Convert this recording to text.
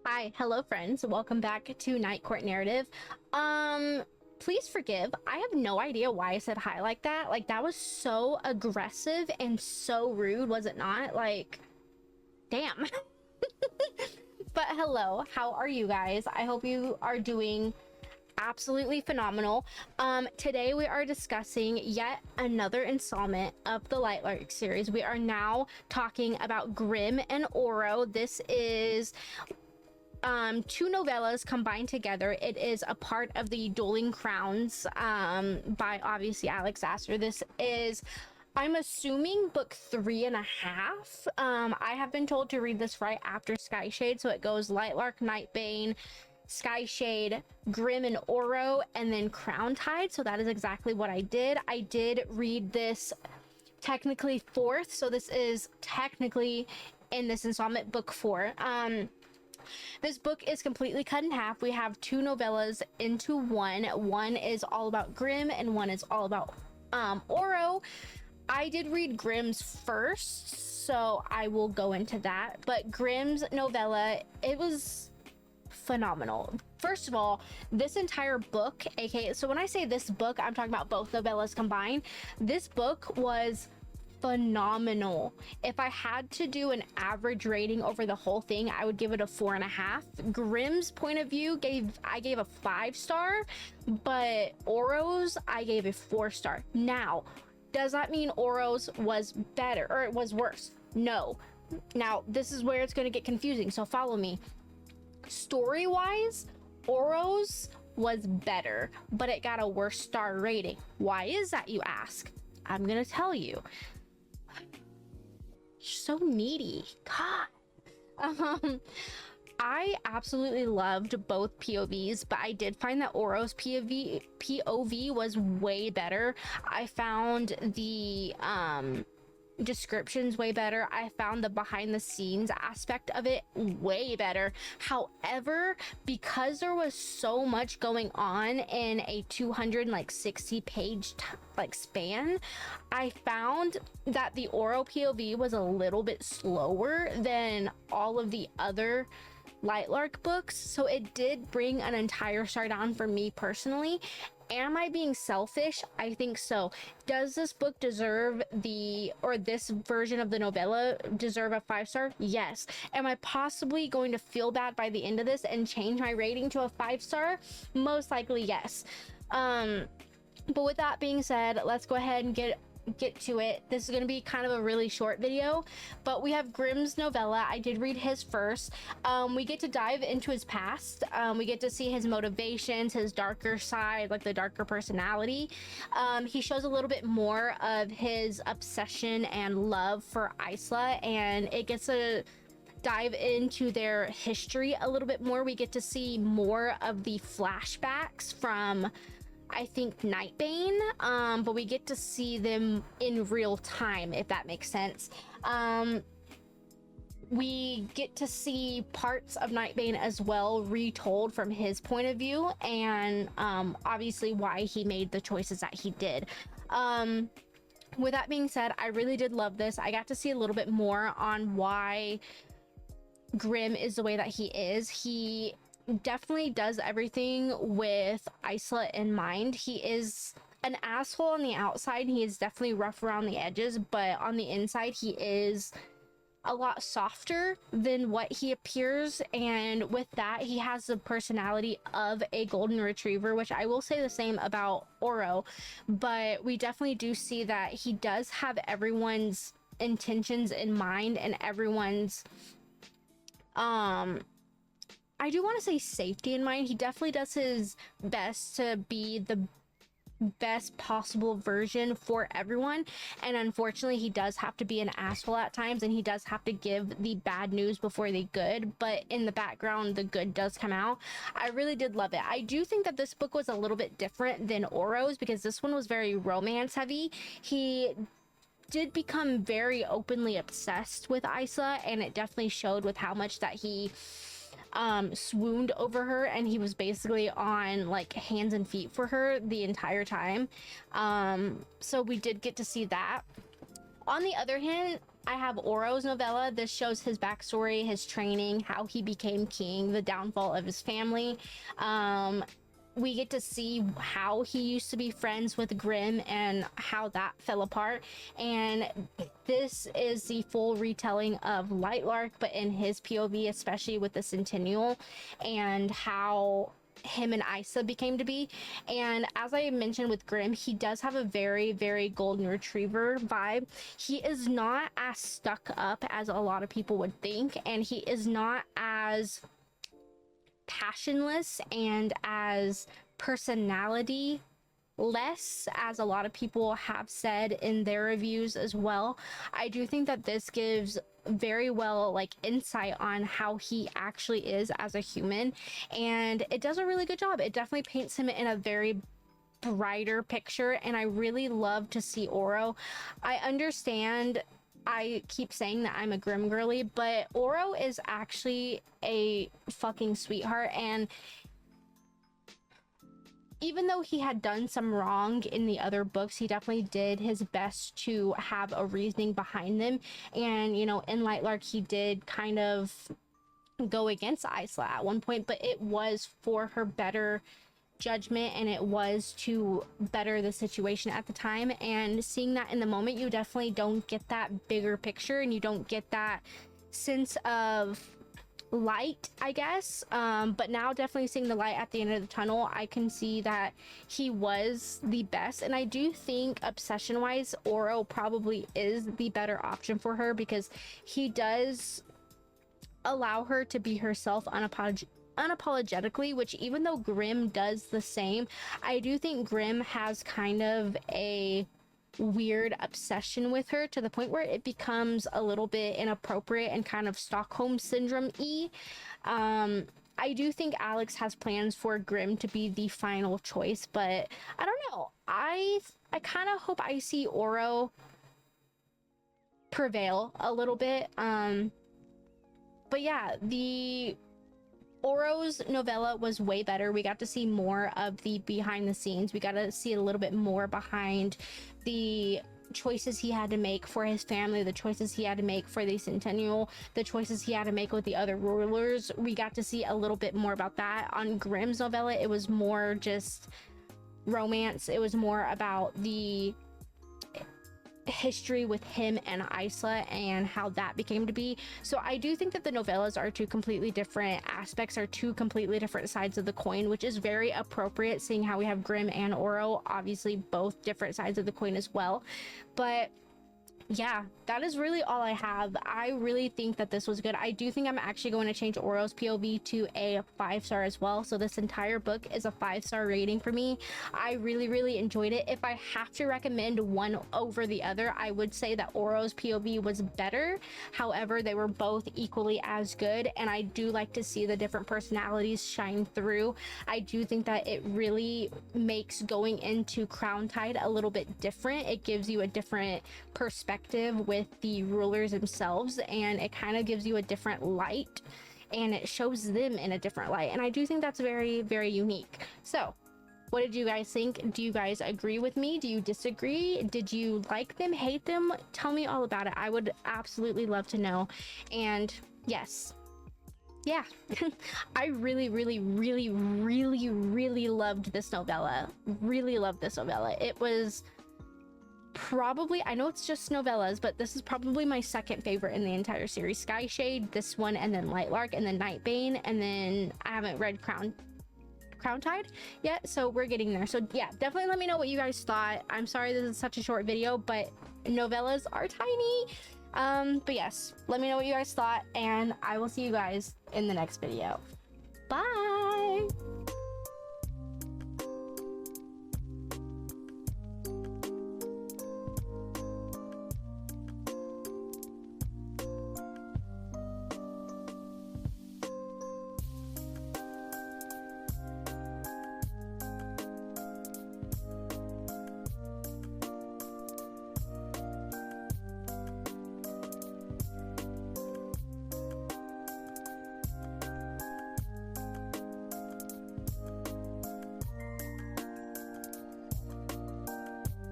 Hi, hello friends. Welcome back to Night Court Narrative. Please forgive. I have no idea why I said hi like that. Like that was so aggressive and so rude, was it not? Like, damn. But hello, how are you guys? I hope you are doing absolutely phenomenal. Today we are discussing yet another installment of the Lightlark series. We are now talking about Grimm and Oro. This is two novellas combined together. It is a part of the Dueling Crowns by obviously Alex Aster. This is, I'm assuming, book 3.5. I have been told to read this right after Skyshade, so it goes Lightlark, Nightbane, Skyshade, Grimm and Oro, and then Crown Tide. So that is exactly what I did. I did read this technically fourth, so this is technically in this installment book 4. This book is completely cut in half. We have two novellas into one. One is all about Grimm and one is all about Oro. I did read Grimm's first, so I will go into that. But Grimm's novella, it was phenomenal. First of all, this entire book, aka, so when I say this book, I'm talking about both novellas combined. This book was phenomenal. If I had to do an average rating over the whole thing, I would give it a 4.5. Grimm's point of view I gave a 5-star, but Oro's I gave a 4-star. Now, does that mean Oro's was better or it was worse? No. Now, this is where it's going to get confusing, so follow me. Story-wise, Oro's was better, but it got a worse star rating. Why is that, you ask? I'm gonna tell you. So needy. God. I absolutely loved both POVs, but I did find that Oro's POV was way better. I found the descriptions way better. I found the behind the scenes aspect of it way better. However, because there was so much going on in a 260 page span, I found that the Oro POV was a little bit slower than all of the other Lightlark books, so it did bring an entire star down for me personally. Am I being selfish? I think so. Does this book deserve this version of the novella deserve a 5-star? Yes. Am I possibly going to feel bad by the end of this and change my rating to a 5-star? Most likely yes. But with that being said, let's go ahead and get to it. This is going to be kind of a really short video, but we have Grimm's novella. I did read his first. We get to dive into his past. We get to see his motivations, his darker side, like the darker personality. He shows a little bit more of his obsession and love for Isla, and it gets to dive into their history a little bit more. We get to see more of the flashbacks from, I think, Nightbane, but we get to see them in real time, if that makes sense. We get to see parts of Nightbane as well retold from his point of view, and obviously why he made the choices that he did. With that being said, I really did love this. I got to see a little bit more on why Grimm is the way that he is. He definitely does everything with Isla in mind. He is an asshole on the outside. He is definitely rough around the edges, but on the inside he is a lot softer than what he appears, and with that he has the personality of a golden retriever, which I will say the same about Oro. But we definitely do see that he does have everyone's intentions in mind and everyone's I do want to say safety in mind. He definitely does his best to be the best possible version for everyone, and unfortunately he does have to be an asshole at times, and he does have to give the bad news before the good, but in the background the good does come out. I really did love it. I do think that this book was a little bit different than Oro's because this one was very romance heavy. He did become very openly obsessed with Isla, and it definitely showed with how much that he swooned over her, and he was basically on like hands and feet for her the entire time. So we did get to see that. On the other hand, I have Oro's novella. This shows his backstory, his training, how he became king, the downfall of his family. We get to see how he used to be friends with Grimm and how that fell apart. And this is the full retelling of Lightlark, but in his POV, especially with the Centennial, and how him and Isla became to be. And as I mentioned with Grimm, he does have a very, very golden retriever vibe. He is not as stuck up as a lot of people would think, and he is not as passionless and as personality less as a lot of people have said in their reviews as well. I do think that this gives very well like insight on how he actually is as a human, and it does a really good job. It definitely paints him in a very brighter picture, and I really love to see Oro. I understand I keep saying that I'm a Grimm girly, but Oro is actually a fucking sweetheart, and even though he had done some wrong in the other books, he definitely did his best to have a reasoning behind them. And, you know, in Lightlark, he did kind of go against Isla at one point, but it was for her better judgment, and it was to better the situation at the time. And seeing that in the moment, you definitely don't get that bigger picture, and you don't get that sense of light, I guess. But now definitely seeing the light at the end of the tunnel, I can see that he was the best. And I do think obsession wise, Oro probably is the better option for her, because he does allow her to be herself unapologetically, which even though Grimm does the same, I do think Grimm has kind of a weird obsession with her to the point where it becomes a little bit inappropriate and kind of Stockholm syndrome-y. I do think Alex has plans for Grimm to be the final choice, but I don't know. I kind of hope I see Oro prevail a little bit. But yeah, the Oro's novella was way better. We got to see more of the behind the scenes. We got to see a little bit more behind the choices he had to make for his family, the choices he had to make for the Centennial, the choices he had to make with the other rulers. We got to see a little bit more about that. On Grimm's novella, it was more just romance. It was more about the history with him and Isla and how that became to be. So I do think that the novellas are two completely different aspects, are two completely different sides of the coin, which is very appropriate seeing how we have Grimm and Oro, obviously both different sides of the coin as well. But yeah, that is really all I have. I really think that this was good. I do think I'm actually going to change Oro's POV to a 5-star as well. So this entire book is a 5-star rating for me. I really enjoyed it. If I have to recommend one over the other, I would say that Oro's POV was better. However, they were both equally as good, and I do like to see the different personalities shine through. I do think that it really makes going into Crown Tide a little bit different. It gives you a different perspective with the rulers themselves, and it kind of gives you a different light, and it shows them in a different light, and I do think that's very unique. So what did you guys think? Do you guys agree with me? Do you disagree? Did you like them, hate them? Tell me all about it. I would absolutely love to know. And yes, yeah, I really loved this novella. Really loved this novella. It was probably, I know it's just novellas, but this is probably my second favorite in the entire series. Sky Shade, this one, and then Lightlark, and then Nightbane, and then I haven't read Crown Tide yet, so we're getting there. So yeah, definitely let me know what you guys thought. I'm sorry this is such a short video, but novellas are tiny. But yes, let me know what you guys thought, and I will see you guys in the next video. Bye.